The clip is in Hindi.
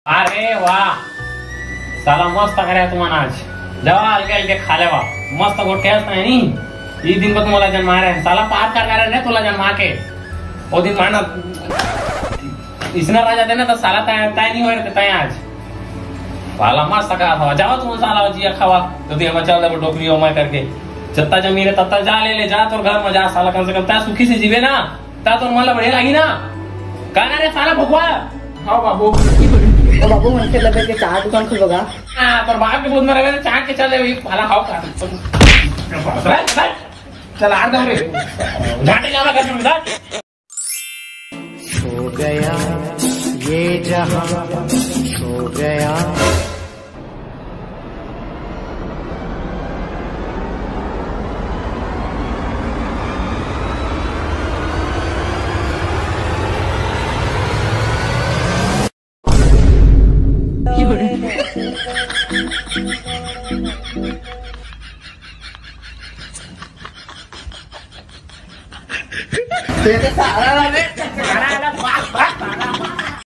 अरे वाह साला मस्त करे तुम्हाला आज जेव्हा हलके हलके खाले वा मस्त गोटे असता नी ई दिन को तुम्हाला जन्मा रहे साला पाप कर रहे तुला जन्मा के ओ दिन माना इसने राजा देना तो साला तय नहीं हो रहे तय आज साला मस्त का था जाओ तुम साला जिया खावा तो दिया बचा ले टोकरी ओ मैं करके जत्ता जमीरे तत्ता जा ले जा तो घर में जा साला कम से कम ता सुखी से जीवे ना ता तो मला बढ़िया लगी ना कहना रे साला भगवा हाँ बाबू ओ बाबू मनसे लगे के चाय दुकान खुल बगा हां पर बाप के बोल में रहे चाय के चले हुई भला खाओ का चल आ दो रे घाटे जावा कर सुन सो गया ये जहां सो गया तेरे सारा